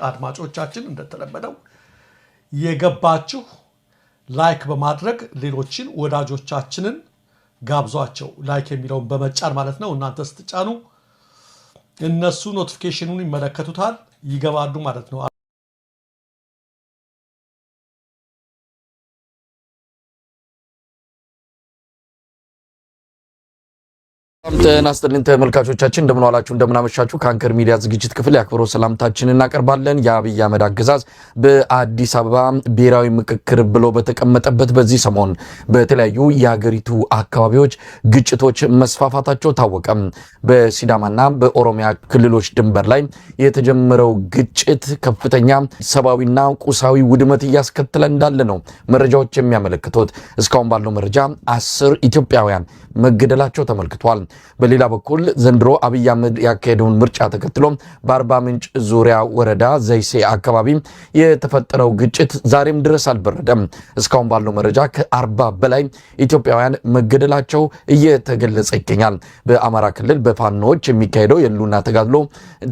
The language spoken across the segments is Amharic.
አድማጮቻችን እንደተለመደው የገባችሁ ላይክ በማድረግ ሌሎችን ወዳጆቻችንን ጋብዟቸው ላይክ የሚለውን በመጫን ማለት ነው እናንተ ስትጫኑ እነሱ ኖቲፊኬሽኑን ይመለከቱታል ይገባሉ ማለት ነው ጤና ይስጥልኝ ተመልካቾቻችን እንደምን ዋላችሁ እንደምን አመሻችሁ ካንከር ሚዲያ ዝግጅት ክፍል ያክብሮ ሰላምታችንን እናቀርባለን የአብይ አህመድ አገዛዝ በአዲስ አበባ ብሔራዊ ምክክር ብሎ በተቀመጠበት በዚህ ሰሞን በተለያዩ የሀገሪቱ አካባቢዎች ግጭቶች መስፋፋታቸው ታወቀ በሲዳማና በኦሮሚያ ክልሎች ድንበር ላይ የተጀመረው ግጭት ከፍተኛ ሰብአዊና ቁሳዊ ውድመት እያስከተለ እንዳለ ነው መረጃዎች የሚያመለክቱት እስካሁን ባለው መረጃ 10 ኢትዮጵያውያን መገደላቸው ተመልክቷል በሌላ በኩል ዘንድሮ አብይ አህመድ ያካሄደውን ምርጫ ተከትሎ በአርባ ምንጭ ዙሪያ ወረዳ ዘይሴ አካባቢ የተፈጠረው ግጭት ዛሬም ድረስ አልበረደም እስካሁን ባለው መረጃ ከ40 በላይ ኢትዮጵያውያን መገደላቸው እየተገለጸ ይገኛል በአማራ ክልል በፋኖች የሚካሄደው የሉና ተጋድሎ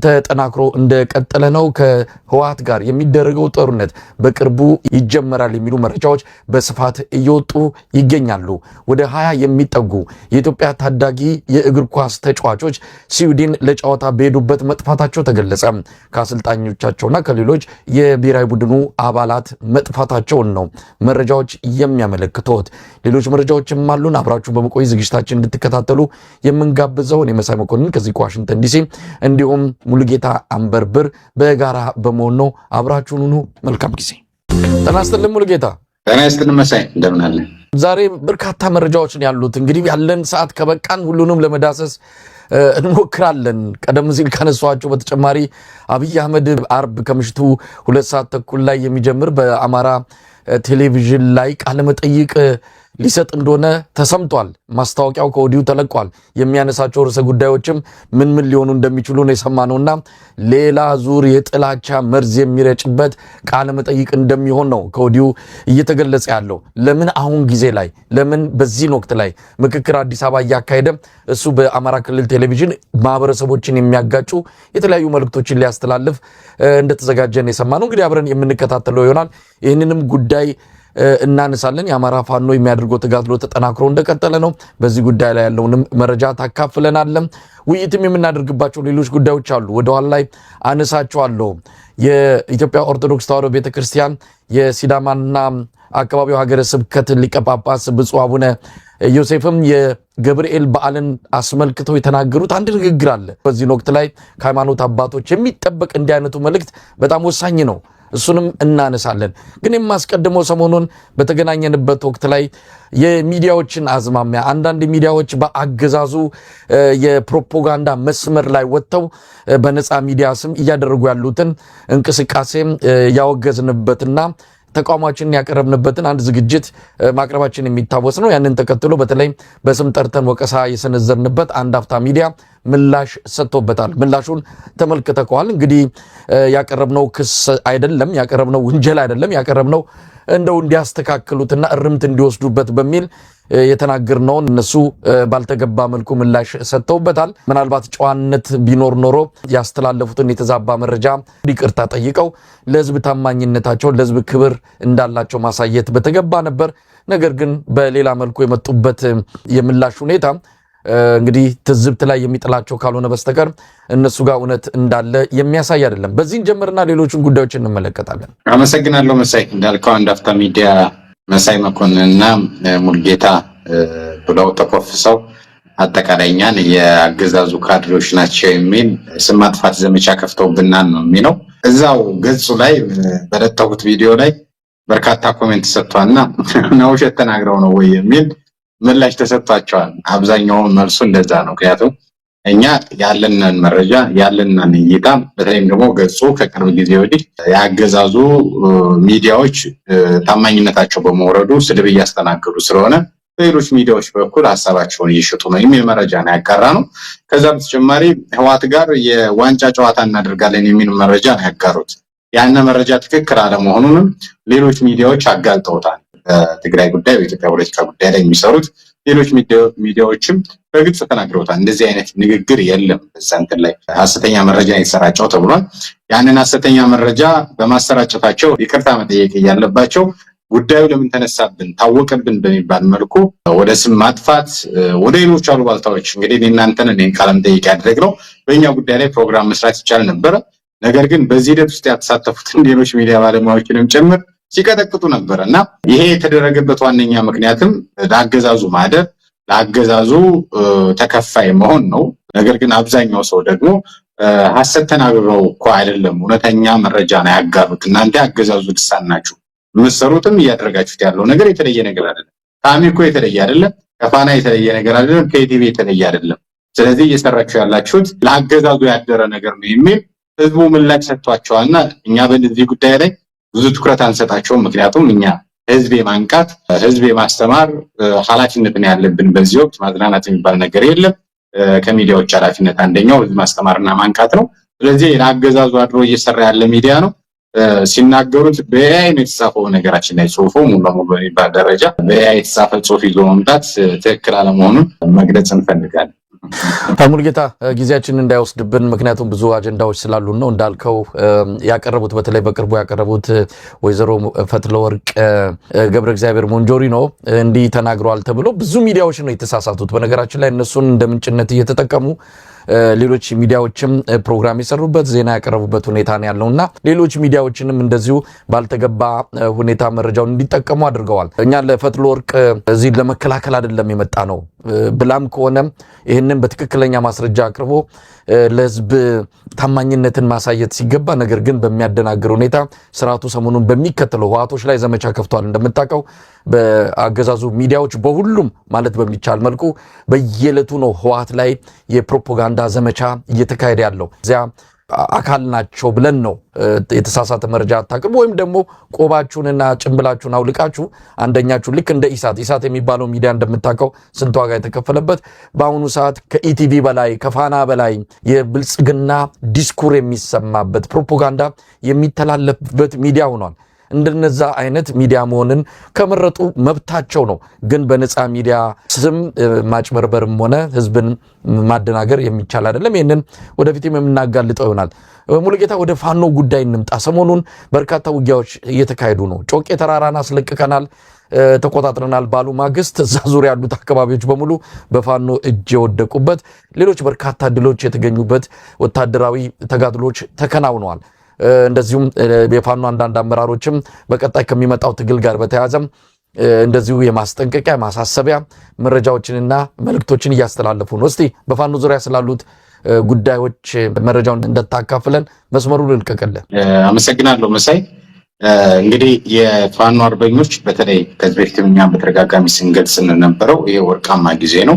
ተጠናክሮ እንደቀጠለ ነው ከህወሓት ጋር የሚደረገው ጦርነት በቅርቡ ይጀመራል የሚሉ መረጃዎች በስፋት እየወጡ ይገኛሉ ወደ 20 የሚጠጉ የኢትዮጵያ ታዳጊ የእግር ኳስ ተጫዋቾች ስዊድን ለጫወታ በሄዱበት መጥፋታቸው ተገለጸ ከአሰልጣኞቻቸውና ከሌሎች የብሔራዊ ቡድኑ አባላት መጥፋታቸውን ነው መረጃዎች የሚያመለክቱት ሌሎች መረጃዎችም አሉን አብራችሁ በመቆይ ዝግጅታችን እንድትከታተሉ የምንጋብዘው እኔ መሳይ መኮንን ከዚህ ከዋሽንግተን ዲሲ እንዲሁም ሙሉጌታ አንበርብር በጋራ በመሆን ነው አብራችሁን ሁኑ መልካም ጊዜ ጤና ይስጥልኝ ሙሉጌታ ጤና ይስጥልኝ መሳይ እንደምን አለ ዛሬ በርካታ መረጃዎችን ያሉት እንግዲህ ያለን ሰዓት ከበቃን ሁሉንም ለመዳሰስ እንሞክራለን ቀደም ሲል ከነሷቸው በተጨማሪ አብይ አህመድ አርብ ከምሽቱ 2 ሰዓት ተኩል ላይ የሚጀምር በአማራ ቴሌቪዥን ላይ ቃለ መጠይቅ ሊሰጥ እንደሆነ ተሰምቷል ማስታወቂያው ከወዲሁ ተለቋል የሚያነሳቸው ርዕሰ ጉዳዮችም ምን ሊሆኑ እንደሚችሉ ነው የሰማነውና ሌላ ዙር የጥላቻ መርዝ የሚረጭበት ቃለ መጠይቅ እንደሚሆን ነው ከወዲሁ እየተገለጸ ያለው ለምን አሁን ጊዜ ላይ ለምን በዚህ ወቅት ላይ ምክክር አዲስ አበባ ያካሄደ እሱ በአማራ ክልል ቴሌቪዥን ማህበረሰቦችን የሚያጋጩ የተለያዩ መልእክቶችን ሊያስተላልፍ እንደተዘጋጀን የሰማነው እንግዲህ አብረን የምንከታተለው ይሆናል ይህንንም ጉዳይ እናነሳለን የአማራ ፋኖ የሚያደርገው ተጋድሎ ተጠናክሮ እንደቀጠለ ነው በዚህ ጉዳይ ላይ ያለውንም መረጃ ታካፍለናል ውይይትም የምናደርግባቸው ሌሎች ጉዳዮች አሉ ወደ ኋላ ላይ አነሳቸዋለሁ የኢትዮጵያ ኦርቶዶክስ ተዋሕዶ ቤተክርስቲያን የሲዳማና አካባቢው ሀገረ ስብከት ሊቀ ጳጳስ ብፁዕ አቡነ ዮሴፍም የገብርኤል በዓልን አስመልክተው የተናገሩት አንድ ንግግር አለ በዚህ ወቅት ላይ ከሃይማኖት አባቶች የሚጠበቅ እንዲህ አይነቱ መልእክት በጣም ወሳኝ ነው እሱንም እናነሳለን ግን የማስቀድመው ሰሞኑን በተገናኘንበት ወቅት ላይ የሚዲያዎችን አዝማሚያ አንዳንድ ሚዲያዎች በአገዛዙ የፕሮፓጋንዳ መስመር ላይ ወጥተው በነፃ ሚዲያ ስም እያደረጉ ያሉትን እንቅስቃሴም ያወገዝንበትና ተቋማችንን ያቀረብንበትን አንድ ዝግጅት ማቅረባችን የሚታወስ ነው ያንን ተከትሎ በተለይ በስም ጠርተን ወቀሳ የሰነዘርንበት አንድ አፍታ ሚዲያ ምላሽ ሰጥቶበታል ምላሹን ተመልክተዋል እንግዲህ ያቀረብነው ክስ አይደለም ያቀረብነው ወንጀል አይደለም ያቀረብነው እንደው እንዲያስተካክሉትና እርምት እንዲወስዱበት በሚል የተናገርነው እነሱ ባልተገባ መልኩ ምላሽ ሰጥተውበታል ምናልባት ጨዋነት ቢኖር ኖሮ ያስተላለፉትን የተዛባ መረጃ ይቅርታ ጠይቀው ለህዝብ ታማኝነታቸው ለህዝብ ክብር እንዳላቸው ማሳየት በተገባ ነበር ነገር ግን በሌላ መልኩ የመጡበት የምላሽ ሁኔታ እንግዲህ ትዝብት ላይ የሚጥላቸው ካልሆነ በስተቀር እነሱ ጋር እውነት እንዳለ የሚያሳይ አይደለም በዚህን ጀምርና ሌሎችን ጉዳዮችን እንመለከታለን አመሰግናለሁ መሳይ እንዳልከው አንድ አፍታ ሚዲያ መሳይ መኮንንና ሙሉጌታ ብለው ተቆፍሰው አጠቃላይኛን የአገዛዙ ካድሬዎች ናቸው የሚል ስም ማጥፋት ዘመቻ ከፍተውብናል ነው የሚለው እዛው ገጹ ላይ በለጠፉት ቪዲዮ ላይ በርካታ ኮሜንት ሰጥቷልና ነው ውሸት ተናግረው ነው ወይ የሚል ምላሽ ተሰጥቷቸዋል አብዛኛው መልሱ እንደዛ ነው ምክንያቱም እኛ ያለንን መረጃ ያለንን እይታ በተለይም ደግሞ ገጹ ከቅርብ ጊዜ ወዲህ ያገዛዙ ሚዲያዎች ታማኝነታቸው በመውረዱ ስድብ እያስተናገዱ ስለሆነ ሌሎች ሚዲያዎች በኩል ሐሳባቸውን እየሸጡ ነው የሚል መረጃ ነው ያጋራ ነው ከዛ በተጨማሪ ህወሓት ጋር የዋንጫ ጨዋታ እናደርጋለን የሚል መረጃ ነው ያጋሩት ያን መረጃ ትክክል አለመሆኑን ሌሎች ሚዲያዎች አጋልጠውታል በትግራይ ጉዳይ በኢትዮጵያ ፖለቲካ ጉዳይ ላይ የሚሰሩት ሌሎች ሚዲያዎችም በግልጽ ተናግረውታል። እንደዚህ አይነት ንግግር የለም በዛ እንትን ላይ ሐሰተኛ መረጃ ይሰራጫው ተብሏል። ያንን ሐሰተኛ መረጃ በማሰራጨታቸው ይቅርታ መጠየቅ ያለባቸው ጉዳዩ ለምን ተነሳብን ታወቀብን በሚባል መልኩ ወደ ስም ማጥፋት ወደ ሌሎች አሉባልታዎች እንግዲህ እናንተን ቃለ መጠይቅ ያደረግነው በእኛ ጉዳይ ላይ ፕሮግራም መስራት ይቻል ነበር። ነገር ግን በዚህ ሂደት ውስጥ ያተሳተፉትን ሌሎች ሚዲያ ባለሙያዎችንም ጭምር ሲቀጠቅጡ ነበርና ይሄ የተደረገበት ዋነኛ ምክንያትም ለአገዛዙ ማደር ለአገዛዙ ተከፋይ መሆን ነው። ነገር ግን አብዛኛው ሰው ደግሞ ሐሰት ተናግረው እኮ አይደለም እውነተኛ መረጃ ነው ያጋሩት። እናንተ አገዛዙ ልሳን ናችሁ። ምሰሩትም እያደረጋችሁት ያለው ነገር የተለየ ነገር አይደለም። ከአሚኮ የተለየ አይደለም፣ ከፋና የተለየ ነገር አይደለም፣ ከኢቲቪ የተለየ አይደለም። ስለዚህ እየሰራችሁ ያላችሁት ለአገዛዙ ያደረ ነገር ነው የሚል ህዝቡ ምላሽ ሰጥቷቸዋልና እኛ በዚህ ጉዳይ ላይ ብዙ ትኩረት አንሰጣቸውም። ምክንያቱም እኛ ህዝብ የማንቃት ህዝብ የማስተማር ኃላፊነትን ያለብን በዚህ ወቅት ማዝናናት የሚባል ነገር የለም። ከሚዲያዎች ኃላፊነት አንደኛው ህዝብ ማስተማርና ማንቃት ነው። ስለዚህ ለአገዛዙ አድሮ እየሰራ ያለ ሚዲያ ነው። ሲናገሩት በኤአይ ነው የተጻፈው። ነገራችን ላይ ጽሁፉ ሙሉ ለሙሉ በሚባል ደረጃ በኤአይ የተጻፈ ጽሁፍ ይዞ መምጣት ትክክል አለመሆኑን መግለጽ እንፈልጋለን። ሙሉጌታ ጊዜያችንን እንዳይወስድብን ምክንያቱም ብዙ አጀንዳዎች ስላሉን ነው። እንዳልከው ያቀረቡት በተለይ በቅርቡ ያቀረቡት ወይዘሮ ፈትለወርቅ ገብረ እግዚአብሔር ሞንጆሪኖ እንዲህ ተናግረዋል ተብሎ ብዙ ሚዲያዎች ነው የተሳሳቱት። በነገራችን ላይ እነሱን እንደ ምንጭነት እየተጠቀሙ ሌሎች ሚዲያዎችም ፕሮግራም የሰሩበት ዜና ያቀረቡበት ሁኔታ ነው ያለውና ሌሎች ሚዲያዎችንም እንደዚሁ ባልተገባ ሁኔታ መረጃውን እንዲጠቀሙ አድርገዋል። እኛ ለፈትለወርቅ እዚህ ለመከላከል አይደለም የመጣ ነው ብላም ከሆነ ይህንን በትክክለኛ ማስረጃ አቅርቦ ለህዝብ ታማኝነትን ማሳየት ሲገባ ነገር ግን በሚያደናግር ሁኔታ ስርዓቱ ሰሞኑን በሚከተለው ህዋቶች ላይ ዘመቻ ከፍቷል። እንደምታውቀው በአገዛዙ ሚዲያዎች በሁሉም ማለት በሚቻል መልኩ በየዕለቱ ነው ህዋት ላይ የፕሮፓጋንዳ ዘመቻ እየተካሄደ ያለው። እዚያ አካል ናቸው ብለን ነው የተሳሳተ መረጃ አታቅርቡ ወይም ደግሞ ቆባችሁንና ጭንብላችሁን አውልቃችሁ አንደኛችሁ ልክ እንደ ኢሳት የሚባለው ሚዲያ እንደምታውቀው ስንት ዋጋ የተከፈለበት በአሁኑ ሰዓት ከኢቲቪ በላይ ከፋና በላይ የብልጽግና ዲስኩር የሚሰማበት ፕሮፓጋንዳ የሚተላለፍበት ሚዲያ ሆኗል። እንደነዛ አይነት ሚዲያ መሆንን ከመረጡ መብታቸው ነው። ግን በነፃ ሚዲያ ስም ማጭበርበርም ሆነ ህዝብን ማደናገር የሚቻል አይደለም። ይህንን ወደፊትም የምናጋልጠው ይሆናል። ሙሉጌታ ወደ ፋኖ ጉዳይ እንምጣ። ሰሞኑን በርካታ ውጊያዎች እየተካሄዱ ነው። ጮቄ ተራራን አስለቅቀናል ተቆጣጥረናል ባሉ ማግስት እዛ ዙሪያ ያሉት አካባቢዎች በሙሉ በፋኖ እጅ የወደቁበት ሌሎች በርካታ ድሎች የተገኙበት ወታደራዊ ተጋድሎች ተከናውነዋል። እንደዚሁም የፋኖ አንዳንድ አመራሮችም በቀጣይ ከሚመጣው ትግል ጋር በተያያዘም እንደዚሁ የማስጠንቀቂያ ማሳሰቢያ መረጃዎችንና መልእክቶችን እያስተላለፉ ነው። እስቲ በፋኖ ዙሪያ ስላሉት ጉዳዮች መረጃውን እንደታካፍለን መስመሩን ልልቀቅልን። አመሰግናለሁ መሳይ። እንግዲህ የፋኖ አርበኞች በተለይ ከዚህ በፊትም እኛም በተደጋጋሚ ስንገልጽ እንደነበረው ይሄ ወርቃማ ጊዜ ነው።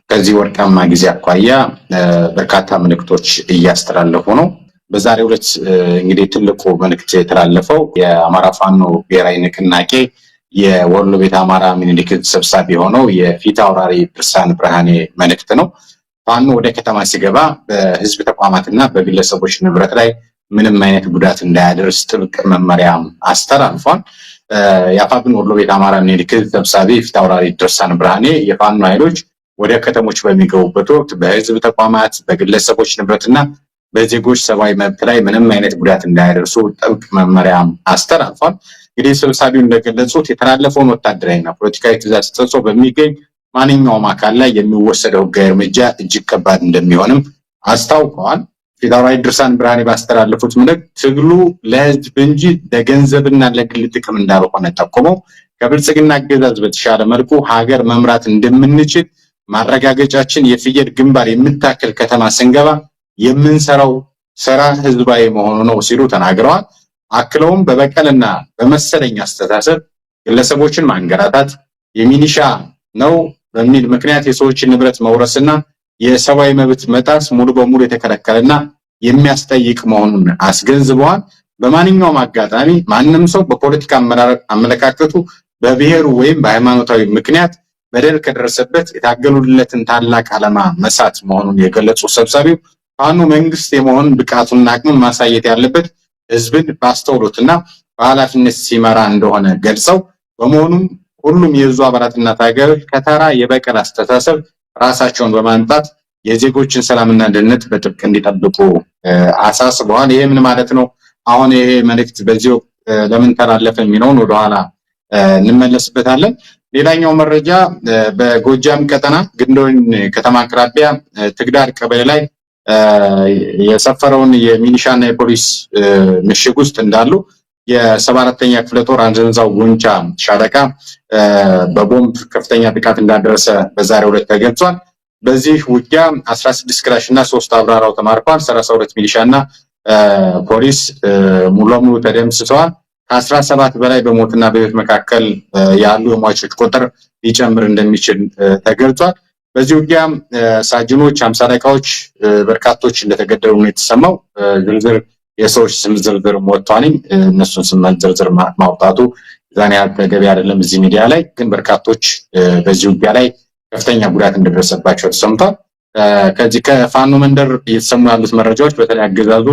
ከዚህ ወርቃማ ጊዜ አኳያ በርካታ መልእክቶች እያስተላለፉ ነው። በዛሬው ዕለት እንግዲህ ትልቁ መልእክት የተላለፈው የአማራ ፋኖ ብሔራዊ ንቅናቄ የወሎ ቤት አማራ ሚኒሊክ ሰብሳቢ የሆነው የፊት አውራሪ ድርሳን ብርሃኔ መልእክት ነው። ፋኖ ወደ ከተማ ሲገባ በህዝብ ተቋማትና በግለሰቦች ንብረት ላይ ምንም አይነት ጉዳት እንዳያደርስ ጥብቅ መመሪያ አስተላልፏል። የአፋብን ወሎ ቤት አማራ ሚኒሊክ ሰብሳቢ ፊት አውራሪ ድርሳን ብርሃኔ የፋኖ ኃይሎች ወደ ከተሞች በሚገቡበት ወቅት በህዝብ ተቋማት በግለሰቦች ንብረትና በዜጎች ሰብአዊ መብት ላይ ምንም አይነት ጉዳት እንዳያደርሱ ጥብቅ መመሪያ አስተላልፏል። እንግዲህ ሰብሳቢው እንደገለጹት የተላለፈውን ወታደራዊና ፖለቲካዊ ትዕዛዝ ተጥሶ በሚገኝ ማንኛውም አካል ላይ የሚወሰደው ህጋዊ እርምጃ እጅግ ከባድ እንደሚሆንም አስታውቀዋል። ፊት አውራሪ ድርሳን ብርሃኔ ባስተላለፉት መልእክት ትግሉ ለህዝብ እንጂ ለገንዘብና ለግል ጥቅም እንዳልሆነ ጠቁመው ከብልጽግና አገዛዝ በተሻለ መልኩ ሀገር መምራት እንደምንችል ማረጋገጫችን የፍየል ግንባር የምታክል ከተማ ስንገባ የምንሰራው ስራ ህዝባዊ መሆኑ ነው ሲሉ ተናግረዋል። አክለውም በበቀልና በመሰለኝ አስተሳሰብ ግለሰቦችን ማንገራታት የሚኒሻ ነው በሚል ምክንያት የሰዎችን ንብረት መውረስና የሰብአዊ መብት መጣስ ሙሉ በሙሉ የተከለከለና የሚያስጠይቅ መሆኑን አስገንዝበዋል። በማንኛውም አጋጣሚ ማንም ሰው በፖለቲካ አመለካከቱ በብሔሩ ወይም በሃይማኖታዊ ምክንያት በደል ከደረሰበት የታገሉለትን ታላቅ ዓላማ መሳት መሆኑን የገለጹ ሰብሳቢው ፋኖ መንግስት የመሆን ብቃቱና አቅሙን ማሳየት ያለበት ህዝብን በአስተውሎትና በኃላፊነት ሲመራ እንደሆነ ገልጸው በመሆኑም ሁሉም የዙ አባላትና ታጋዮች ከተራ የበቀል አስተሳሰብ ራሳቸውን በማንጣት የዜጎችን ሰላምና ደህንነት በጥብቅ እንዲጠብቁ አሳስበዋል። ይሄ ምን ማለት ነው? አሁን ይሄ መልእክት በዚህ ለምን ተላለፈ የሚለውን ወደኋላ እንመለስበታለን። ሌላኛው መረጃ በጎጃም ቀጠና ግንዶን ከተማ አቅራቢያ ትግዳር ቀበሌ ላይ የሰፈረውን የሚሊሻና የፖሊስ ምሽግ ውስጥ እንዳሉ የ74ኛ ክፍለ ጦር አንዘንዛው ጉንቻ ሻለቃ በቦምብ ከፍተኛ ጥቃት እንዳደረሰ በዛሬው ዕለት ተገልጿል። በዚህ ውጊያ 16 ክላሽ እና 3 አብራራው ተማርኳል። 32 ሚሊሻና ፖሊስ ሙሉ ለሙሉ ተደምስሰዋል። ከ17 በላይ በሞትና በህይወት መካከል ያሉ የሟቾች ቁጥር ሊጨምር እንደሚችል ተገልጿል። በዚህ ውጊያ ሳጅኖች፣ 50 አለቃዎች፣ በርካቶች እንደተገደሉ ነው የተሰማው። ዝርዝር የሰዎች ስም ዝርዝር ወጥቷል። እነሱን ስም ዝርዝር ማውጣቱ ዛኔ ተገቢ አይደለም። እዚህ ሚዲያ ላይ ግን በርካቶች በዚህ ውጊያ ላይ ከፍተኛ ጉዳት እንደደረሰባቸው ተሰምቷል። ከዚህ ከፋኖ መንደር እየተሰሙ ያሉት መረጃዎች በተለይ አገዛዙ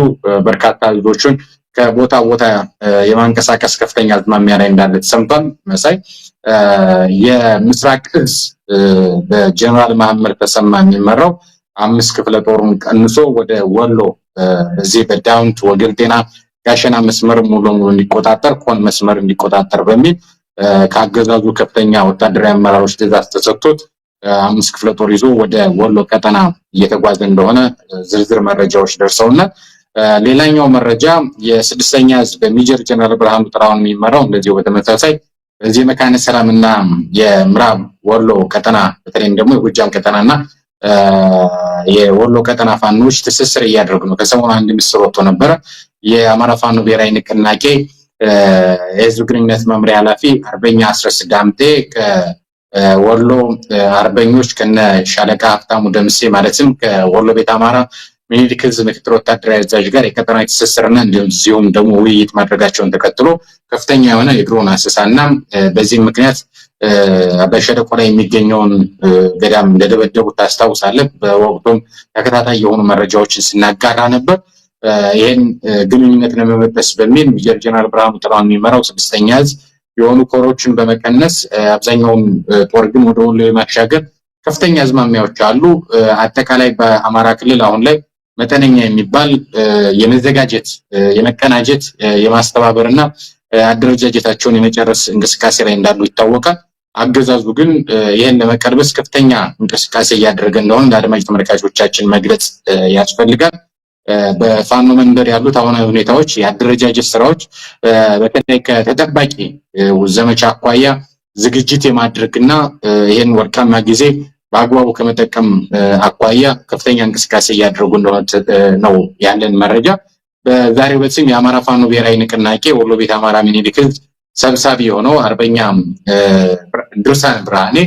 በርካታ ህዝቦችን ከቦታ ቦታ የማንቀሳቀስ ከፍተኛ አዝማሚያ ላይ እንዳለ ተሰምቷል። መሳይ የምስራቅ እዝ በጀነራል መሐመድ ተሰማ የሚመራው 5 ክፍለ ጦሩን ቀንሶ ወደ ወሎ በዚህ በዳውንት ወገልጤና ጋሸና መስመር ሙሉ ለሙሉ እንዲቆጣጠር ኮን መስመር እንዲቆጣጠር በሚል ከአገዛዙ ከፍተኛ ወታደራዊ አመራሮች ትዕዛዝ ተሰጥቶት 5 ክፍለ ጦር ይዞ ወደ ወሎ ቀጠና እየተጓዘ እንደሆነ ዝርዝር መረጃዎች ደርሰውናል። ሌላኛው መረጃ የ6ኛ እዝ በሜጀር ጀነራል ብርሃኑ ጥራውን የሚመራው እንደዚሁ በተመሳሳይ በዚህ መካነ ሰላምና የምዕራብ ወሎ ቀጠና በተለይም ደግሞ የጎጃም ቀጠናና የወሎ ቀጠና ፋኖች ትስስር እያደረጉ ነው። ከሰሞኑ አንድ ምስር ወጥቶ ነበረ። የአማራ ፋኖ ብሔራዊ ንቅናቄ የህዝብ ግንኙነት መምሪያ ኃላፊ አርበኛ አስረስ ዳምጤ ከወሎ አርበኞች ከነ ሻለቃ ሀብታሙ ደምሴ ማለትም ከወሎ ቤት አማራ ሚኒሊክ ህዝብ ምክትል ወታደራዊ አዛዥ ጋር የቀጠናዊ ትስስርና እንደዚሁም ደግሞ ውይይት ማድረጋቸውን ተከትሎ ከፍተኛ የሆነ የድሮን አሰሳና በዚህ ምክንያት በሸለቆ ላይ የሚገኘውን ገዳም እንደደበደቡት ታስታውሳለህ። በወቅቱም ተከታታይ የሆኑ መረጃዎችን ስናጋራ ነበር። ይሄን ግንኙነት ለመበጠስ በሚል ሜጀር ጀነራል ብርሃኑ ጥላውን የሚመራው 6ኛ እዝ የሆኑ ኮሮችን በመቀነስ አብዛኛውን ጦር ግን ወደ ወሎ የማሻገር ከፍተኛ አዝማሚያዎች አሉ። አጠቃላይ በአማራ ክልል አሁን ላይ መጠነኛ የሚባል የመዘጋጀት የመቀናጀት የማስተባበርና አደረጃጀታቸውን የመጨረስ እንቅስቃሴ ላይ እንዳሉ ይታወቃል። አገዛዙ ግን ይሄን ለመቀልበስ ከፍተኛ እንቅስቃሴ እያደረገ እንደሆነ ለአድማጭ ተመልካቾቻችን መግለጽ ያስፈልጋል። በፋኖ መንደር ያሉት አሁናዊ ሁኔታዎች የአደረጃጀት ስራዎች በተለይ ከተጠባቂ ዘመቻ አኳያ ዝግጅት የማድረግና ይሄን ወርቃማ ጊዜ በአግባቡ ከመጠቀም አኳያ ከፍተኛ እንቅስቃሴ እያደረጉ እንደሆነ ነው ያለን መረጃ። በዛሬው ዕለት የአማራ ፋኖ ብሔራዊ ንቅናቄ ወሎ ቤት አማራ ሚኒሊክ ህዝብ ሰብሳቢ የሆነው አርበኛ ድርሳን ብርሃኔ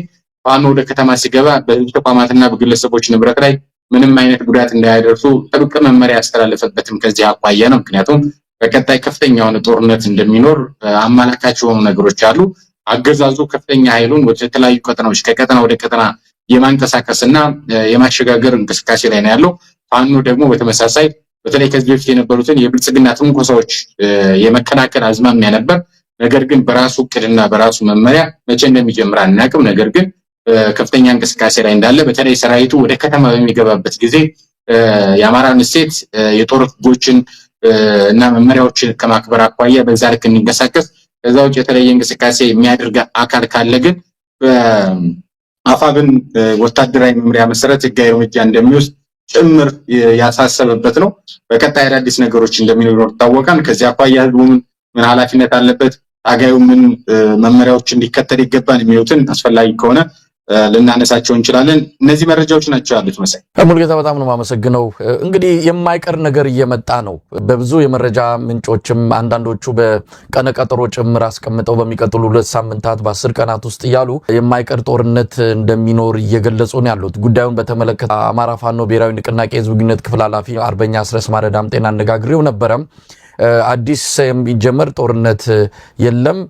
ፋኖ ወደ ከተማ ሲገባ በህዝብ ተቋማትና በግለሰቦች ንብረት ላይ ምንም አይነት ጉዳት እንዳያደርሱ ጥብቅ መመሪያ ያስተላለፈበትም ከዚህ አኳያ ነው። ምክንያቱም በቀጣይ ከፍተኛ የሆነ ጦርነት እንደሚኖር አመላካች የሆኑ ነገሮች አሉ። አገዛዙ ከፍተኛ ኃይሉን ወደ ተለያዩ ቀጠናዎች ከቀጠና ወደ ቀጠና የማንቀሳቀስና የማሸጋገር እንቅስቃሴ ላይ ነው ያለው። ፋኖ ደግሞ በተመሳሳይ በተለይ ከዚህ በፊት የነበሩትን የብልጽግና ትንኮሳዎች የመከላከል አዝማሚያ ነበር። ነገር ግን በራሱ እቅድና በራሱ መመሪያ መቼ እንደሚጀምር አናውቅም። ነገር ግን ከፍተኛ እንቅስቃሴ ላይ እንዳለ በተለይ ሰራዊቱ ወደ ከተማ በሚገባበት ጊዜ የአማራን እሴት የጦር ህጎችን እና መመሪያዎችን ከማክበር አኳያ በዛ ልክ እንዲንቀሳቀስ ከዛ ውጭ የተለየ እንቅስቃሴ የሚያደርግ አካል ካለ ግን አፋብን ወታደራዊ መምሪያ መሰረት ህጋዊ እርምጃ እንደሚወስድ ጭምር ያሳሰበበት ነው። በቀጣይ አዳዲስ ነገሮች እንደሚኖሩ ይታወቃል። ከዚህ አኳያ ህዝቡ ምን ኃላፊነት አለበት፣ ታጋዩ ምን መመሪያዎች እንዲከተል ይገባል የሚሉትን አስፈላጊ ከሆነ ልናነሳቸው እንችላለን። እነዚህ መረጃዎች ናቸው ያሉት። መሳይ ሙሉጌታ በጣም ነው የማመሰግነው። እንግዲህ የማይቀር ነገር እየመጣ ነው። በብዙ የመረጃ ምንጮችም አንዳንዶቹ በቀነቀጠሮ ጭምር አስቀምጠው በሚቀጥሉ 2 ሳምንታት በ10 ቀናት ውስጥ እያሉ የማይቀር ጦርነት እንደሚኖር እየገለጹ ነው ያሉት። ጉዳዩን በተመለከተ አማራ ፋኖ ብሔራዊ ንቅናቄ የህዝብ ግንኙነት ክፍል ኃላፊ አርበኛ አስረስ ማረዳምጤን አነጋግሬው ነበረ። አዲስ የሚጀመር ጦርነት የለም፣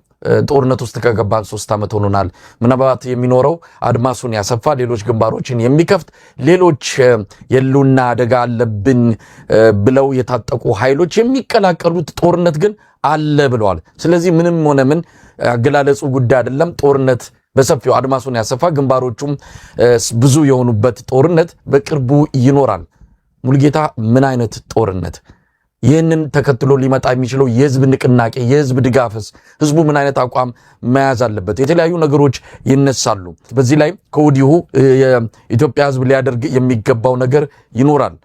ጦርነት ውስጥ ከገባን 3 ዓመት ሆኖናል። ምናልባት የሚኖረው አድማሱን ያሰፋ ሌሎች ግንባሮችን የሚከፍት ሌሎች የሉና አደጋ አለብን ብለው የታጠቁ ኃይሎች የሚቀላቀሉት ጦርነት ግን አለ ብለዋል። ስለዚህ ምንም ሆነ ምን አገላለጹ ጉዳይ አይደለም። ጦርነት በሰፊው አድማሱን ያሰፋ ግንባሮቹም ብዙ የሆኑበት ጦርነት በቅርቡ ይኖራል። ሙሉጌታ ምን አይነት ጦርነት ይህንን ተከትሎ ሊመጣ የሚችለው የህዝብ ንቅናቄ የህዝብ ድጋፍስ ህዝቡ ምን አይነት አቋም መያዝ አለበት? የተለያዩ ነገሮች ይነሳሉ። በዚህ ላይ ከወዲሁ የኢትዮጵያ ህዝብ ሊያደርግ የሚገባው ነገር ይኖራል።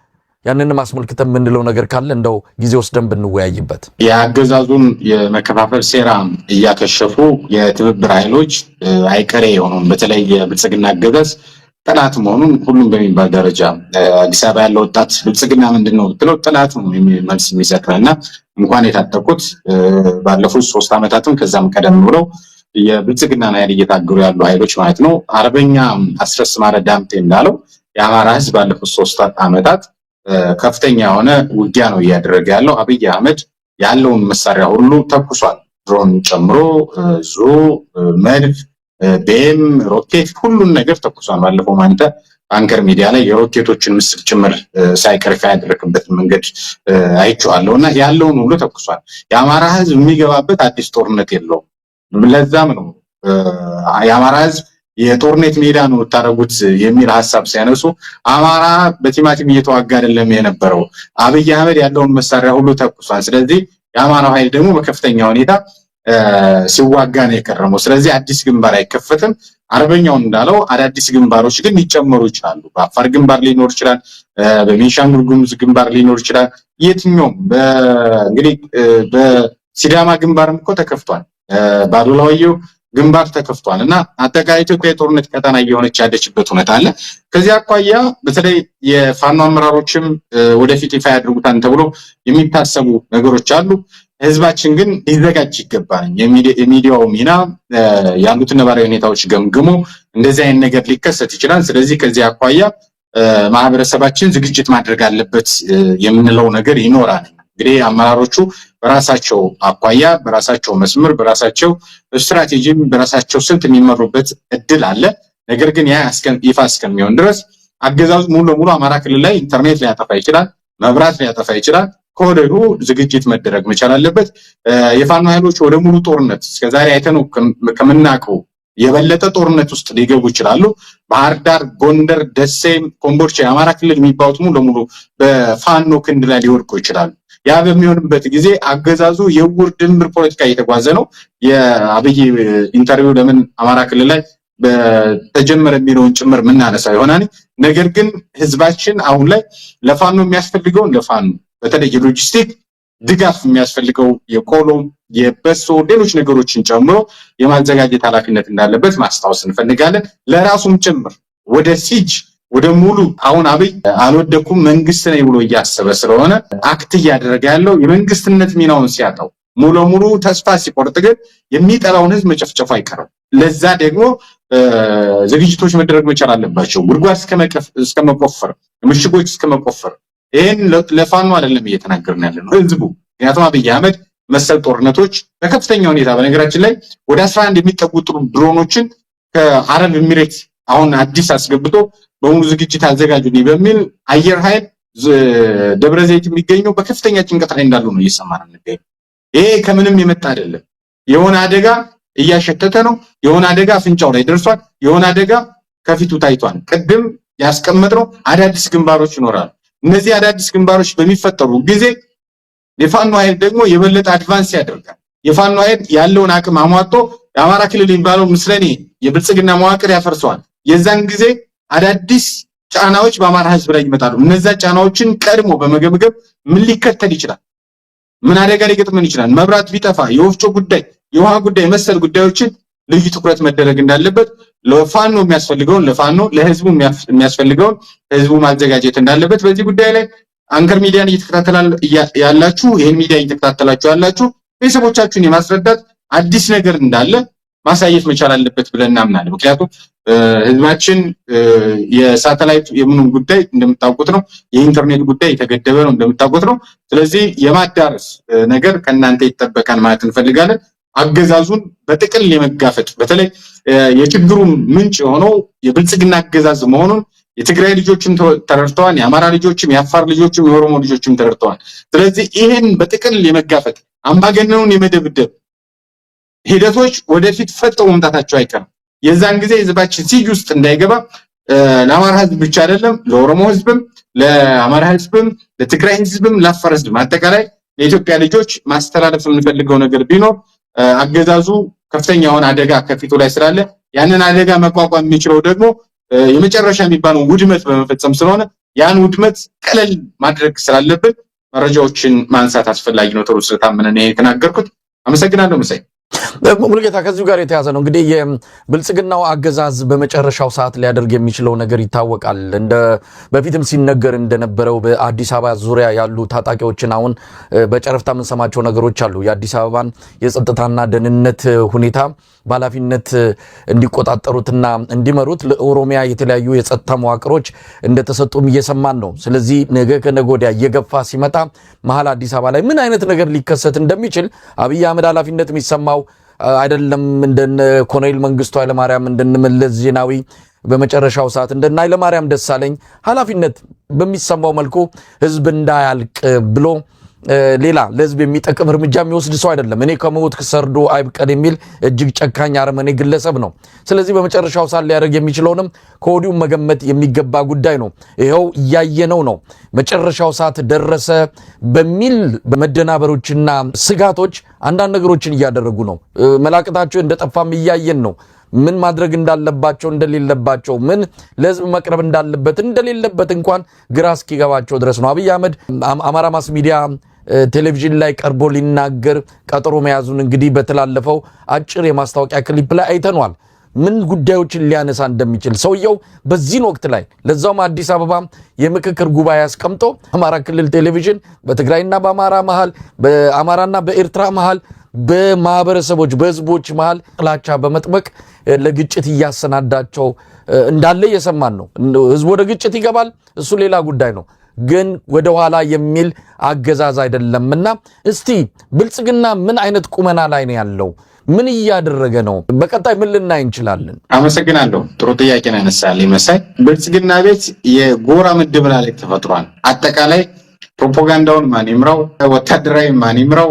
ያንን ማስመልከተ የምንለው ነገር ካለ እንደው ጊዜ ወስደን ብንወያይበት። የአገዛዙን የመከፋፈል ሴራ እያከሸፉ የትብብር ኃይሎች አይቀሬ የሆኑን በተለይ የብልጽግና አገዛዝ ጠላት መሆኑን ሁሉም በሚባል ደረጃ አዲስ አበባ ያለው ወጣት ብልጽግና ምንድነው ብለው ጠላት ነው መልስ የሚሰጥና እንኳን የታጠቁት ባለፉት 3 ዓመታትም ከዛም ቀደም ብለው የብልጽግናን ኃይል እየታገሩ ያሉ ኃይሎች ማለት ነው። አርበኛ አስረስ ማረ ዳምጤ እንዳለው የአማራ ህዝብ ባለፉት 3 ዓመታት ከፍተኛ የሆነ ውጊያ ነው እያደረገ ያለው። አብይ አህመድ ያለውን መሳሪያ ሁሉ ተኩሷል። ድሮን ጨምሮ ዙ መድፍ ቤም ሮኬት ሁሉን ነገር ተኩሷል። ባለፈው ማንተ አንከር ሚዲያ ላይ የሮኬቶችን ምስል ጭምር ሳይቀርፋ ያደረክበት መንገድ አይቼዋለሁና ያለውን ሁሉ ተኩሷል። የአማራ ህዝብ የሚገባበት አዲስ ጦርነት የለውም። ለዛም ነው የአማራ ህዝብ የጦርነት ሜዳ ነው ታረጉት የሚል ሐሳብ ሲያነሱ አማራ በቲማቲም እየተዋጋ አይደለም የነበረው። አብይ አህመድ ያለውን መሳሪያ ሁሉ ተኩሷል። ስለዚህ የአማራው ኃይል ደግሞ በከፍተኛ ሁኔታ ሲዋጋ ነው የከረመው። ስለዚህ አዲስ ግንባር አይከፈትም። አርበኛው እንዳለው አዳዲስ ግንባሮች ግን ሊጨመሩ ይችላሉ። በአፋር ግንባር ሊኖር ይችላል፣ በቤንሻንጉል ጉሙዝ ግንባር ሊኖር ይችላል። የትኛውም እንግዲህ በሲዳማ ግንባርም እኮ ተከፍቷል፣ ባዶላዊው ግንባር ተከፍቷል እና አጠቃላይ ኢትዮጵያ የጦርነት ቀጠና እየሆነች ያለችበት ሁኔታ አለ። ከዚህ አኳያ በተለይ የፋኖ አመራሮችም ወደፊት ይፋ ያድርጉታል ተብሎ የሚታሰቡ ነገሮች አሉ። ህዝባችን ግን ሊዘጋጅ ይገባል። የሚዲያው ሚና ያሉት ነባራዊ ሁኔታዎች ገምግሞ እንደዚህ አይነት ነገር ሊከሰት ይችላል። ስለዚህ ከዚህ አኳያ ማህበረሰባችን ዝግጅት ማድረግ አለበት የምንለው ነገር ይኖራል። እንግዲህ አመራሮቹ በራሳቸው አኳያ በራሳቸው መስመር በራሳቸው ስትራቴጂ በራሳቸው ስልት የሚመሩበት እድል አለ። ነገር ግን ያ ይፋ እስከሚሆን ድረስ አገዛዙ ሙሉ ለሙሉ አማራ ክልል ላይ ኢንተርኔት ሊያጠፋ ይችላል፣ መብራት ሊያጠፋ ይችላል። ከወዲሁ ዝግጅት መደረግ መቻል አለበት። የፋኖ ኃይሎች ወደ ሙሉ ጦርነት እስከዛሬ አይተነው ከምናውቀው የበለጠ ጦርነት ውስጥ ሊገቡ ይችላሉ። ባህር ዳር፣ ጎንደር፣ ደሴ፣ ኮምቦልቻ የአማራ ክልል የሚባሉት ሙሉ ለሙሉ በፋኖ ክንድ ላይ ሊወድቁ ይችላሉ። ያ በሚሆንበት ጊዜ አገዛዙ የውር ድምር ፖለቲካ እየተጓዘ ነው። የአብይ ኢንተርቪው ለምን አማራ ክልል ላይ በተጀመረ የሚለውን ጭምር ምናነሳ ይሆናል። ነገር ግን ህዝባችን አሁን ላይ ለፋኖ የሚያስፈልገውን ለፋኖ በተለይ የሎጂስቲክ ድጋፍ የሚያስፈልገው የቆሎ የበሶ ሌሎች ነገሮችን ጨምሮ የማዘጋጀት ኃላፊነት እንዳለበት ማስታወስ እንፈልጋለን። ለራሱም ጭምር ወደ ሲጅ ወደ ሙሉ አሁን አብይ አልወደኩም መንግስት ነኝ ብሎ እያሰበ ስለሆነ አክት እያደረገ ያለው የመንግስትነት ሚናውን ሲያጣው ሙሉ ለሙሉ ተስፋ ሲቆርጥ ግን የሚጠላውን ህዝብ መጨፍጨፉ አይቀርም። ለዛ ደግሞ ዝግጅቶች መደረግ መቻል አለባቸው። ጉድጓድ እስከመቆፈር ምሽጎች እስከመቆፈር ይሄን ለፋኖ አይደለም እየተናገርን ያለነው ህዝቡ። ምክንያቱም አብይ አህመድ መሰል ጦርነቶች በከፍተኛ ሁኔታ በነገራችን ላይ ወደ 11 የሚጠጉ ድሮኖችን ከአረብ ኤሚሬት አሁን አዲስ አስገብቶ በሙሉ ዝግጅት አዘጋጁልኝ በሚል አየር ኃይል ደብረ ዘይት የሚገኘው በከፍተኛ ጭንቀት ላይ እንዳሉ ነው እየሰማን እንገኛለን። ይሄ ከምንም የመጣ አይደለም። የሆነ አደጋ እያሸተተ ነው። የሆነ አደጋ አፍንጫው ላይ ደርሷል። የሆነ አደጋ ከፊቱ ታይቷል። ቅድም ያስቀመጥነው አዳዲስ ግንባሮች ይኖራሉ። እነዚህ አዳዲስ ግንባሮች በሚፈጠሩ ጊዜ የፋኖ ኃይል ደግሞ የበለጠ አድቫንስ ያደርጋል። የፋኖ ኃይል ያለውን አቅም አሟጦ የአማራ ክልል የሚባለው ምስለኔ የብልጽግና መዋቅር ያፈርሰዋል። የዛን ጊዜ አዳዲስ ጫናዎች በአማራ ህዝብ ላይ ይመጣሉ። እነዛ ጫናዎችን ቀድሞ በመገምገም ምን ሊከተል ይችላል፣ ምን አደጋ ሊገጥመን ይችላል፣ መብራት ቢጠፋ፣ የወፍጮ ጉዳይ፣ የውሃ ጉዳይ መሰል ጉዳዮችን ልዩ ትኩረት መደረግ እንዳለበት ለፋኖ የሚያስፈልገውን ለፋኖ ለህዝቡ የሚያስፈልገውን ህዝቡ ማዘጋጀት እንዳለበት በዚህ ጉዳይ ላይ አንከር ሚዲያን ያላችሁ ይሄን ሚዲያ እየተከታተላችሁ ያላችሁ ቤተሰቦቻችሁን የማስረዳት አዲስ ነገር እንዳለ ማሳየት መቻል አለበት ብለን እናምናለን። ምክንያቱም ህዝባችን የሳተላይት የምኑን ጉዳይ እንደምታውቁት ነው፣ የኢንተርኔት ጉዳይ የተገደበ ነው እንደምታውቁት ነው። ስለዚህ የማዳረስ ነገር ከእናንተ ይጠበቃል ማለት እንፈልጋለን። አገዛዙን በጥቅል የመጋፈጥ በተለይ የችግሩ ምንጭ የሆነው የብልጽግና አገዛዝ መሆኑን የትግራይ ልጆችም ተረድተዋል፣ የአማራ ልጆችም፣ የአፋር ልጆችም፣ የኦሮሞ ልጆችም ተረድተዋል። ስለዚህ ይሄን በጥቅል የመጋፈጥ አምባገነኑን የመደብደብ ሂደቶች ወደፊት ፈጥተው መምጣታቸው አይቀርም። የዛን ጊዜ ህዝባችን ሲጅ ውስጥ እንዳይገባ ለአማራ ህዝብ ብቻ አይደለም ለኦሮሞ ህዝብም፣ ለአማራ ህዝብም፣ ለትግራይ ህዝብም፣ ለአፋር ህዝብም አጠቃላይ ለኢትዮጵያ ልጆች ማስተላለፍ የምንፈልገው ነገር ቢኖር አገዛዙ ከፍተኛ የሆነ አደጋ ከፊቱ ላይ ስላለ ያንን አደጋ መቋቋም የሚችለው ደግሞ የመጨረሻ የሚባለው ውድመት በመፈጸም ስለሆነ ያን ውድመት ቀለል ማድረግ ስላለብን መረጃዎችን ማንሳት አስፈላጊ ነው ተብሎ ስለታመነ ነው የተናገርኩት። አመሰግናለሁ። መሳይ ሙሉጌታ ከዚሁ ጋር የተያዘ ነው እንግዲህ የብልጽግናው አገዛዝ በመጨረሻው ሰዓት ሊያደርግ የሚችለው ነገር ይታወቃል። እንደ በፊትም ሲነገር እንደነበረው በአዲስ አበባ ዙሪያ ያሉ ታጣቂዎችን አሁን በጨረፍታ የምንሰማቸው ነገሮች አሉ። የአዲስ አበባን የጸጥታና ደህንነት ሁኔታ በኃላፊነት እንዲቆጣጠሩትና እንዲመሩት ለኦሮሚያ የተለያዩ የጸጥታ መዋቅሮች እንደተሰጡም እየሰማን ነው። ስለዚህ ነገ ከነገ ወዲያ እየገፋ ሲመጣ መሀል አዲስ አበባ ላይ ምን አይነት ነገር ሊከሰት እንደሚችል አብይ አህመድ ኃላፊነት የሚሰማው አይደለም። እንደነ ኮሎኔል መንግስቱ ኃይለማርያም እንደነ መለስ ዜናዊ በመጨረሻው ሰዓት እንደነ ኃይለማርያም ደሳለኝ ኃላፊነት በሚሰማው መልኩ ህዝብ እንዳያልቅ ብሎ ሌላ ለህዝብ የሚጠቅም እርምጃ የሚወስድ ሰው አይደለም። እኔ ከሞት ሰርዶ አይብቀል የሚል እጅግ ጨካኝ አረመኔ ግለሰብ ነው። ስለዚህ በመጨረሻው ሰዓት ሊያደርግ የሚችለውንም ከወዲሁ መገመት የሚገባ ጉዳይ ነው። ይሄው እያየነው ነው። መጨረሻው ሰዓት ደረሰ በሚል በመደናበሮችና ስጋቶች አንዳንድ ነገሮችን እያደረጉ ነው። መላቅታቸው እንደጠፋም እያየን ነው። ምን ማድረግ እንዳለባቸው እንደሌለባቸው፣ ምን ለህዝብ መቅረብ እንዳለበት እንደሌለበት እንኳን ግራ እስኪገባቸው ድረስ ነው። አብይ አህመድ አማራ ማስ ሚዲያ ቴሌቪዥን ላይ ቀርቦ ሊናገር ቀጠሮ መያዙን እንግዲህ በተላለፈው አጭር የማስታወቂያ ክሊፕ ላይ አይተኗል። ምን ጉዳዮችን ሊያነሳ እንደሚችል ሰውየው በዚህን ወቅት ላይ ለዛውም አዲስ አበባ የምክክር ጉባኤ አስቀምጦ አማራ ክልል ቴሌቪዥን በትግራይና በአማራ መሃል፣ በአማራና በኤርትራ መሃል፣ በማህበረሰቦች በህዝቦች መሃል ጥላቻ በመጥበቅ ለግጭት እያሰናዳቸው እንዳለ እየሰማን ነው። ህዝብ ወደ ግጭት ይገባል፣ እሱ ሌላ ጉዳይ ነው። ግን ወደ ኋላ የሚል አገዛዝ አይደለምና እስቲ ብልጽግና ምን አይነት ቁመና ላይ ነው ያለው? ምን እያደረገ ነው? በቀጣይ ምን ልናይ እንችላለን? አመሰግናለሁ። ጥሩ ጥያቄ ነው ያነሳልኝ መሳይ። ብልጽግና ቤት የጎራ መደበላለቅ ተፈጥሯል። አጠቃላይ ፕሮፓጋንዳውን ማን ይምራው፣ ወታደራዊ ማን ይምራው፣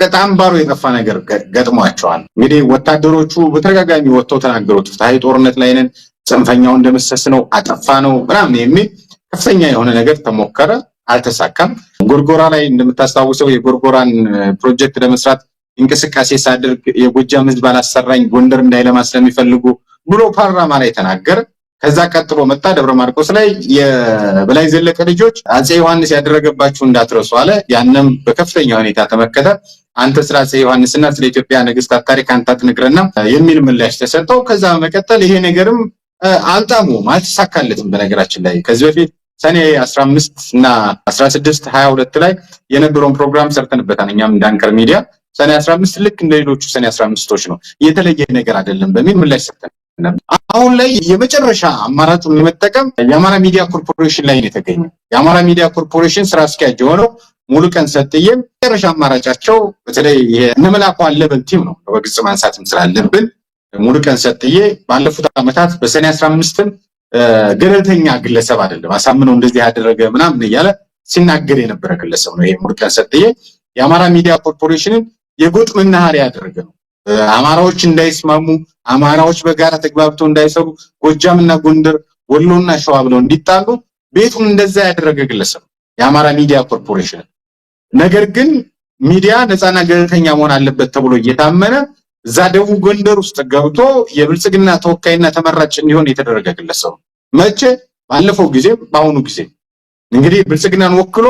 በጣም ባሮ የጠፋ ነገር ገጥሟቸዋል። እንግዲህ ወታደሮቹ በተደጋጋሚ ወጥተው ተናገሩት። ፍትሃዊ ጦርነት ላይ ነን፣ ጽንፈኛው እንደመሰስ ነው፣ አጠፋ ነው ምናምን የሚል ከፍተኛ የሆነ ነገር ተሞከረ፣ አልተሳካም። ጎርጎራ ላይ እንደምታስታውሰው የጎርጎራን ፕሮጀክት ለመስራት እንቅስቃሴ ሳድርግ የጎጃም ህዝብ አላሰራኝ ጎንደር እንዳይለማ ስለሚፈልጉ ብሎ ፓርላማ ላይ ተናገረ። ከዛ ቀጥሎ መጣ ደብረ ማርቆስ ላይ የበላይ ዘለቀ ልጆች አጼ ዮሐንስ ያደረገባችሁ እንዳትረሱ አለ። ያንም በከፍተኛ ሁኔታ ተመከተ። አንተ ስለ አጼ ዮሐንስና ስለ ኢትዮጵያ ነገስታት ታሪክ አንተ አትነግረና የሚል ምላሽ ተሰጠው። ከዛ በመቀጠል ይሄ ነገርም አልጣሙም፣ አልተሳካለትም። በነገራችን ላይ ከዚህ በፊት ሰኔ 15 እና 16 22 ላይ የነበረውን ፕሮግራም ሰርተንበታል። እኛም እንዳንከር ሚዲያ ሰኔ 15 ልክ እንደሌሎቹ ሰኔ 15ቶች ነው፣ የተለየ ነገር አይደለም በሚል ምላሽ ሰጥተን አሁን ላይ የመጨረሻ አማራጩን ለመጠቀም የአማራ ሚዲያ ኮርፖሬሽን ላይ ነው የተገኘው። የአማራ ሚዲያ ኮርፖሬሽን ስራ አስኪያጅ የሆነው ሙሉቀን ሰጥዬ መጨረሻ አማራጫቸው በተለይ የነመላኩ አለበል ቲም ነው። በግልጽ ማንሳትም ስላለብን ሙሉቀን ሰጥዬ ባለፉት ዓመታት በሰኔ 15ን ገለልተኛ ግለሰብ አይደለም አሳምነው እንደዚህ ያደረገ ምናምን እያለ ሲናገር የነበረ ግለሰብ ነው። ይሄ ሙሉቀን ሰጥዬ የአማራ ሚዲያ ኮርፖሬሽንን የጎጥ መናኸሪያ ያደረገ ነው። አማራዎች እንዳይስማሙ፣ አማራዎች በጋራ ተግባብተው እንዳይሰሩ፣ ጎጃምና ጎንደር፣ ወሎና ሸዋ ብለው እንዲጣሉ ቤቱን እንደዛ ያደረገ ግለሰብ የአማራ ሚዲያ ኮርፖሬሽን። ነገር ግን ሚዲያ ነፃና ገለልተኛ መሆን አለበት ተብሎ እየታመነ እዛ ደቡብ ጎንደር ውስጥ ገብቶ የብልጽግና ተወካይና ተመራጭ እንዲሆን የተደረገ ግለሰብ መቼ? ባለፈው ጊዜ በአሁኑ ጊዜ እንግዲህ ብልጽግናን ወክሎ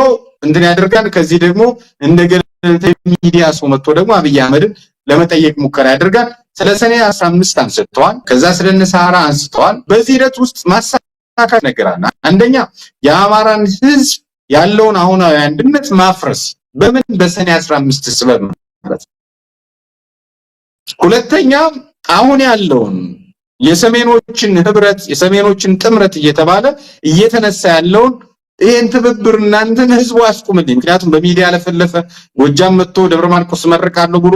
እንትን ያደርጋል። ከዚህ ደግሞ እንደ ገለልተኛ ሚዲያ ሰው መጥቶ ደግሞ አብይ አህመድን ለመጠየቅ ሙከራ ያደርጋል። ስለ ሰኔ 15 አንስተዋል። ከዛ ስለ ነሳራ አንስተዋል። በዚህ ሂደት ውስጥ ማሳካት ነገር አለ። አንደኛ የአማራን ህዝብ ያለውን አሁናዊ አንድነት ማፍረስ በምን በሰኔ 15 ስበብ ማለት ነው። ሁለተኛ አሁን ያለውን የሰሜኖችን ህብረት የሰሜኖችን ጥምረት እየተባለ እየተነሳ ያለውን ይሄን ትብብር እናንተን ህዝቡ አስቁምልኝ። ምክንያቱም በሚዲያ ለፈለፈ ጎጃም መጥቶ ደብረ ማርቆስ መርቃለሁ ብሎ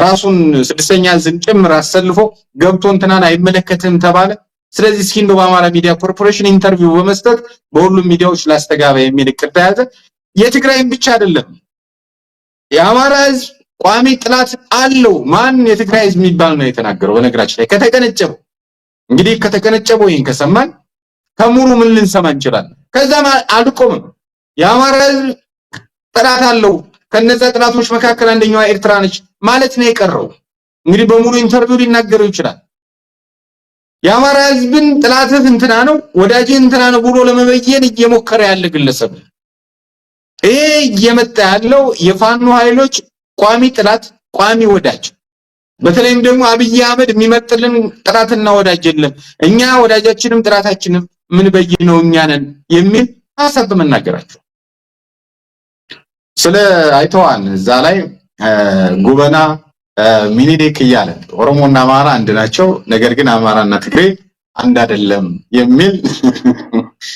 ራሱን ስድስተኛ ዝን ጭምር አሰልፎ ገብቶ እንትናን አይመለከትም ተባለ። ስለዚህ እስኪ እንደው በአማራ ሚዲያ ኮርፖሬሽን ኢንተርቪው በመስጠት በሁሉም ሚዲያዎች ላስተጋባ የሚል እቅድ ተያዘ። የትግራይን ብቻ አይደለም የአማራ ህዝብ ቋሚ ጥላት አለው። ማን የትግራይ ህዝብ የሚባል ነው የተናገረው? በነገራችን ላይ ከተቀነጨበው እንግዲህ ከተቀነጨበው ይሄን ከሰማን ከሙሉ ምን ልንሰማ እንችላለን? ከዛም አልቆምም። የአማራ ህዝብ ጥላት አለው። ከነዛ ጥላቶች መካከል አንደኛዋ ኤርትራ ነች ማለት ነው የቀረው። እንግዲህ በሙሉ ኢንተርቪው ሊናገረው ይችላል። የአማራ ህዝብን ጥላትህ እንትና ነው ወዳጅህ እንትና ነው ብሎ ለመበየን እየሞከረ ያለ ግለሰብ ይሄ እየመጣ ያለው የፋኖ ኃይሎች ቋሚ ጥላት ቋሚ ወዳጅ፣ በተለይም ደግሞ አብይ አህመድ የሚመጥልን ጥላትና ወዳጅ የለም፣ እኛ ወዳጃችንም ጥላታችንም ምን በይነው እኛ ነን የሚል ሐሳብ በመናገራቸው ስለ አይተዋን እዛ ላይ ጉበና ሚኒሊክ እያለ ኦሮሞና አማራ አንድ ናቸው፣ ነገር ግን አማራና ትግሬ አንድ አይደለም የሚል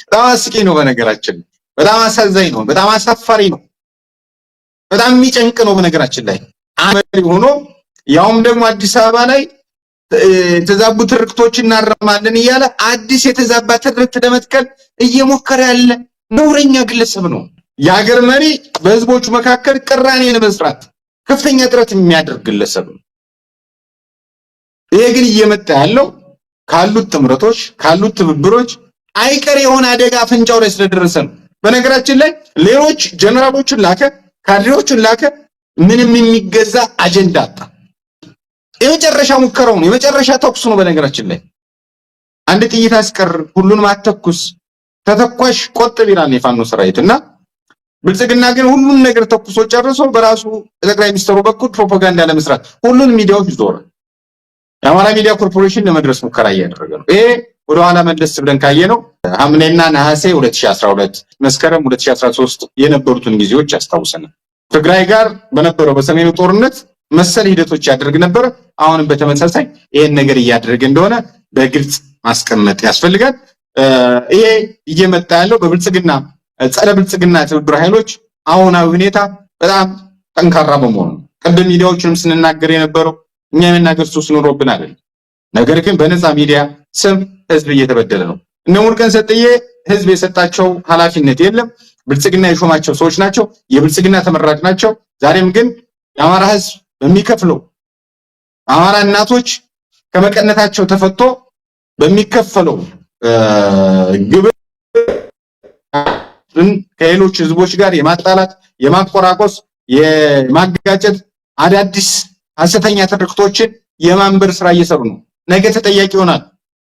በጣም አስቂ ነው። በነገራችን በጣም አሳዛኝ ነው። በጣም አሳፋሪ ነው። በጣም የሚጨንቅ ነው። በነገራችን ላይ አመሪ ሆኖ ያውም ደግሞ አዲስ አበባ ላይ ተዛቡ ትርክቶች እናረማለን እያለ አዲስ የተዛባ ትርክት ለመትከል እየሞከረ ያለ ነውረኛ ግለሰብ ነው። የሀገር መሪ በህዝቦቹ መካከል ቅራኔ ለመስራት ከፍተኛ ጥረት የሚያደርግ ግለሰብ ነው። ይሄ ግን እየመጣ ያለው ካሉት ጥምረቶች ካሉት ትብብሮች አይቀር የሆነ አደጋ አፍንጫው ላይ ስለደረሰ ነው። በነገራችን ላይ ሌሎች ጀነራሎችን ላከ፣ ካድሬዎችን ላከ፣ ምንም የሚገዛ አጀንዳ አጣ። የመጨረሻ ሙከራው ነው፣ የመጨረሻ ተኩስ ነው። በነገራችን ላይ አንድ ጥይት አስቀር፣ ሁሉንም አተኩስ፣ ተተኳሽ ቆጥብ ይላል የፋኖ ሰራዊትና ብልጽግና ግን ሁሉን ነገር ተኩሶ ጨርሶ በራሱ ጠቅላይ ሚኒስትሩ በኩል ፕሮፓጋንዳ ለመስራት ሁሉን ሚዲያዎች ዞረ። የአማራ ሚዲያ ኮርፖሬሽን ለመድረስ ሙከራ እያደረገ ነው። ይሄ ወደ ኋላ መለስ ብለን ካየነው ሐምሌና ነሐሴ 2012 መስከረም 2013 የነበሩትን ጊዜዎች ያስታውሰናል። ትግራይ ጋር በነበረው በሰሜኑ ጦርነት መሰል ሂደቶች ያደርግ ነበር። አሁንም በተመሳሳይ ይሄን ነገር እያደረገ እንደሆነ በግልጽ ማስቀመጥ ያስፈልጋል። ይሄ እየመጣ ያለው በብልጽግና ጸረ ብልጽግና ትብብር ኃይሎች አሁናዊ ሁኔታ በጣም ጠንካራ በመሆኑ ቀደም ሚዲያዎችንም ስንናገር የነበረው እኛ የመናገር ሱስ ኑሮብን አይደለም። ነገር ግን በነፃ ሚዲያ ስም ህዝብ እየተበደለ ነው። እነ ሙሉቀን ሰጥዬ ህዝብ የሰጣቸው ኃላፊነት የለም። ብልጽግና የሾማቸው ሰዎች ናቸው። የብልጽግና ተመራጭ ናቸው። ዛሬም ግን የአማራ ህዝብ በሚከፍለው አማራ እናቶች ከመቀነታቸው ተፈቶ በሚከፈለው ግብር ከሌሎች ህዝቦች ጋር የማጣላት የማቆራቆስ የማጋጨት አዳዲስ ሐሰተኛ ትርክቶችን የማንበር ስራ እየሰሩ ነው። ነገ ተጠያቂ ይሆናል።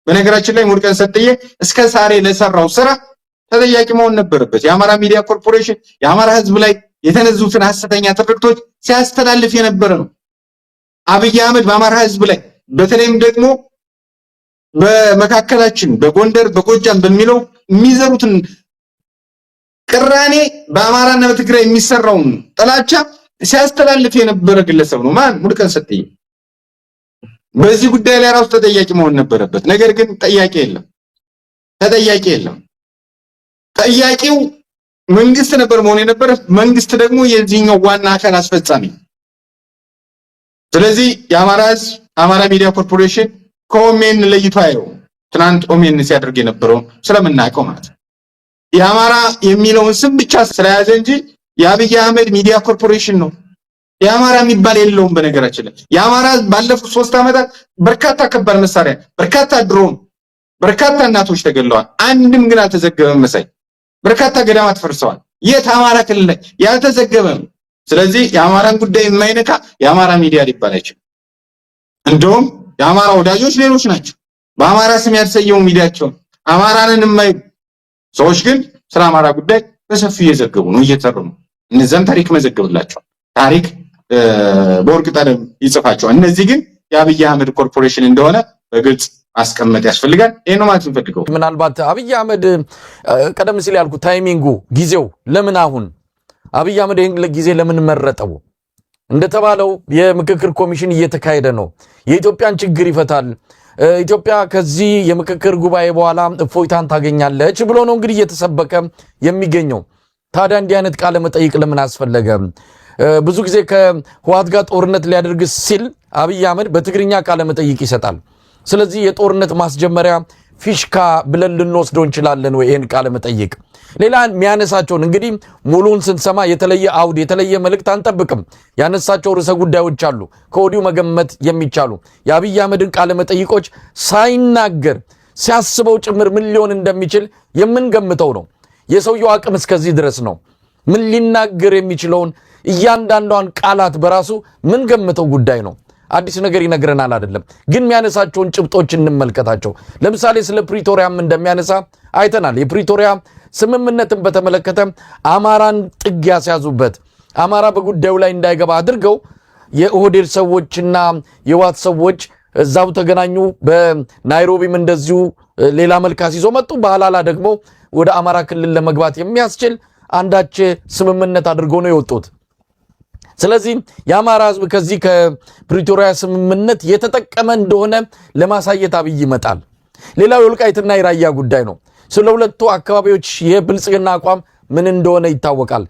በነገራችን ላይ ሙሉቀን ሰጥዬ እስከ ዛሬ ለሰራው ስራ ተጠያቂ መሆን ነበረበት። የአማራ ሚዲያ ኮርፖሬሽን የአማራ ህዝብ ላይ የተነዙትን ሐሰተኛ ትርክቶች ሲያስተላልፍ የነበረ ነው። አብይ አህመድ በአማራ ህዝብ ላይ በተለይም ደግሞ በመካከላችን በጎንደር በጎጃም በሚለው የሚዘሩትን ቅራኔ በአማራና በትግራይ የሚሰራውን ጥላቻ ሲያስተላልፍ የነበረ ግለሰብ ነው። ማን? ሙሉቀን ሰጥዬ። በዚህ ጉዳይ ላይ ራሱ ተጠያቂ መሆን ነበረበት። ነገር ግን ተጠያቂ የለም። ጠያቂው መንግስት ነበር መሆን የነበረ። መንግስት ደግሞ የዚህኛው ዋና አካል አስፈጻሚ። ስለዚህ የአማራ ህዝብ አማራ ሚዲያ ኮርፖሬሽን ከኦሜን ለይቶ አየው። ትናንት ኦሜን ሲያደርግ የነበረው ስለምናውቀው ማለት ነው። የአማራ የሚለውን ስም ብቻ ስለያዘ እንጂ የአብይ አህመድ ሚዲያ ኮርፖሬሽን ነው። የአማራ የሚባል የለውም። በነገራችን ላይ የአማራ ባለፉት 3 ዓመታት በርካታ ከባድ መሳሪያ፣ በርካታ ድሮን፣ በርካታ እናቶች ተገለዋል። አንድም ግን አልተዘገበም። መሳይ በርካታ ገዳማት ፈርሰዋል። የት? አማራ ክልል ላይ ያልተዘገበም። ስለዚህ የአማራን ጉዳይ የማይነካ የአማራ ሚዲያ ሊባል አይችልም። እንደውም የአማራ ወዳጆች ሌሎች ናቸው። በአማራ ስም ያልተሰየሙ ሚዲያቸውን አማራንን የማይሉ ሰዎች ግን ስለ አማራ ጉዳይ በሰፊው እየዘገቡ ነው፣ እየተሩ ነው። እነዛም ታሪክ መዘገብላቸው ታሪክ በወርቅ ቀለም ይጽፋቸዋል። እነዚህ ግን የአብይ አህመድ ኮርፖሬሽን እንደሆነ በግልጽ ማስቀመጥ ያስፈልጋል። ይሄን ነው ማለት እንፈልገው። ምናልባት አብይ አህመድ ቀደም ሲል ያልኩት ታይሚንጉ ጊዜው ለምን አሁን አብይ አህመድ ይሄን ጊዜ ለምን መረጠው? እንደተባለው የምክክር ኮሚሽን እየተካሄደ ነው። የኢትዮጵያን ችግር ይፈታል፣ ኢትዮጵያ ከዚህ የምክክር ጉባኤ በኋላ እፎይታን ታገኛለች ብሎ ነው እንግዲህ እየተሰበከ የሚገኘው። ታዲያ እንዲህ አይነት ቃለ መጠይቅ ለምን አስፈለገ? ብዙ ጊዜ ከህወሓት ጋር ጦርነት ሊያደርግ ሲል አብይ አህመድ በትግርኛ ቃለ መጠይቅ ይሰጣል። ስለዚህ የጦርነት ማስጀመሪያ ፊሽካ ብለን ልንወስደው እንችላለን ወይ ይሄን ቃለ መጠይቅ? ሌላ የሚያነሳቸውን እንግዲህ ሙሉን ስንሰማ የተለየ አውድ የተለየ መልእክት አንጠብቅም። ያነሳቸው ርዕሰ ጉዳዮች አሉ ከወዲሁ መገመት የሚቻሉ። የአብይ አህመድን ቃለ መጠይቆች ሳይናገር ሲያስበው ጭምር ምን ሊሆን እንደሚችል የምንገምተው ነው። የሰውየው አቅም እስከዚህ ድረስ ነው። ምን ሊናገር የሚችለውን እያንዳንዷን ቃላት በራሱ ምን ገምተው ጉዳይ ነው። አዲስ ነገር ይነግረናል አይደለም። ግን የሚያነሳቸውን ጭብጦች እንመልከታቸው። ለምሳሌ ስለ ፕሪቶሪያም እንደሚያነሳ አይተናል። የፕሪቶሪያ ስምምነትን በተመለከተ አማራን ጥግ ያስያዙበት፣ አማራ በጉዳዩ ላይ እንዳይገባ አድርገው የኦህዴድ ሰዎችና የህወሓት ሰዎች እዛው ተገናኙ። በናይሮቢም እንደዚሁ ሌላ መልካስ ይዞ መጡ። በኋላ ደግሞ ወደ አማራ ክልል ለመግባት የሚያስችል አንዳች ስምምነት አድርገው ነው የወጡት። ስለዚህ የአማራ ህዝብ ከዚህ ከፕሪቶሪያ ስምምነት የተጠቀመ እንደሆነ ለማሳየት አብይ ይመጣል። ሌላው የወልቃይትና የራያ ጉዳይ ነው። ስለ ሁለቱ አካባቢዎች የብልጽግና አቋም ምን እንደሆነ ይታወቃል።